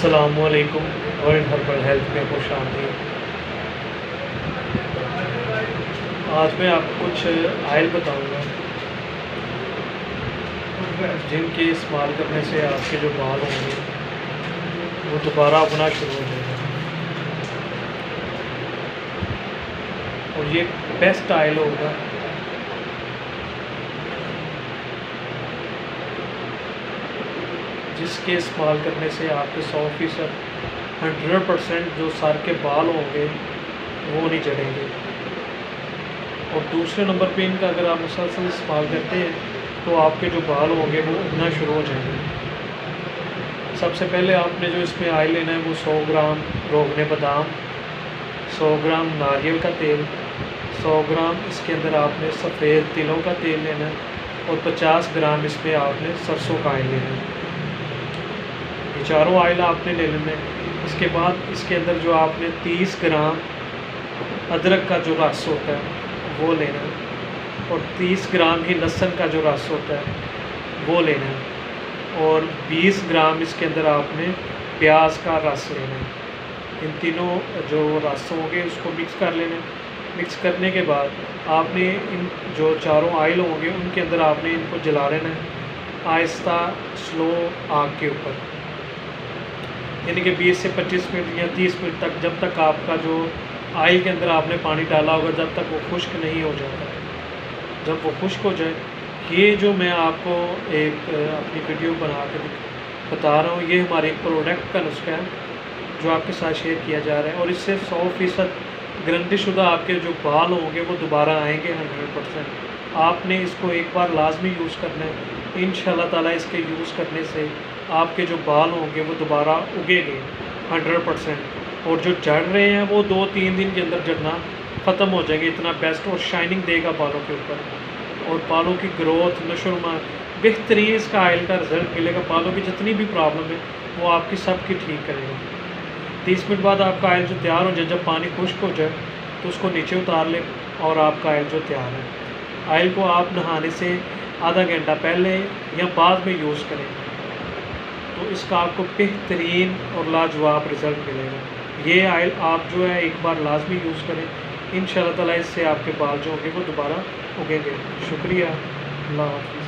अस्सलामुअलैकुम। World herbal health में खुश आमदीद। आज मैं आपको कुछ आयल बताऊंगा जिनके इस्तेमाल करने से आपके जो बाल होंगे वो दोबारा उगना शुरू हो जाएगा। और ये बेस्ट आयल होगा जिसके इस्तेमाल करने से आपके 100% 100% जो सर के बाल होंगे वो नहीं झड़ेंगे। और दूसरे नंबर पे इनका अगर आप मुसलसल इस्तेमाल करते हैं तो आपके जो बाल होंगे वो उगना शुरू हो जाएंगे। सबसे पहले आपने जो इसमें आयल लेना है वो 100 ग्राम रोगने बादाम, 100 ग्राम नारियल का तेल, 100 ग्राम इसके अंदर आपने सफ़ेद तिलों का तेल लेना है और 50 ग्राम इसमें आपने सरसों का आयल लेना है। ये चारों आयल आपने ले लेना है। इसके बाद इसके अंदर जो आपने 30 ग्राम अदरक का जो रस होता है वो लेना है और 30 ग्राम ही लहसुन का जो रस होता है वो लेना है और 20 ग्राम इसके अंदर आपने प्याज का रस लेना है। इन तीनों जो रस होंगे उसको मिक्स कर लेना है। मिक्स करने के बाद आपने इन जो चारों आयल होंगे उनके अंदर आपने इनको जला लेना है आहिस्ता स्लो आग के ऊपर, यानी कि 20 से 25 मिनट या 30 मिनट तक, जब तक आपका जो आयल के अंदर आपने पानी डाला होगा जब तक वो खुश्क नहीं हो जाता। जब वो खुश्क हो जाए, ये जो मैं आपको एक अपनी वीडियो बना कर बता रहा हूँ, ये हमारे एक प्रोडक्ट का नुस्खा है जो आपके साथ शेयर किया जा रहा है और इससे 100% गारंटी शुदा आपके जो बाल होंगे वो दोबारा आएंगे 100%। आपने इसको एक बार लाजमी यूज़ करना है। इंशाल्लाह ताला इसके यूज़ करने से आपके जो बाल होंगे वो दोबारा उगेंगे 100%। और जो झड़ रहे हैं वो 2-3 दिन के अंदर झड़ना ख़त्म हो जाएंगे। इतना बेस्ट और शाइनिंग देगा बालों के ऊपर और बालों की ग्रोथ, नशोनुमा बेहतरीन इसका आयल का रिज़ल्ट मिलेगा। बालों की जितनी भी प्रॉब्लम है वो आपकी सब की ठीक करेगा। 30 मिनट बाद आपका आयल जो तैयार हो जाए, जब पानी खुश्क हो जाए तो उसको नीचे उतार लें और आपका आयल जो तैयार है। आयल को आप नहाने से आधा घंटा पहले या बाद में यूज़ करें तो इसका आपको बेहतरीन और लाजवाब रिज़ल्ट मिलेगा। ये आयल आप जो है एक बार लाजमी यूज़ करें। इंशाल्लाह ताला इससे आपके बाल जो होंगे वो दोबारा उगेंगे। शुक्रिया। अल्लाह हाफ़िज़।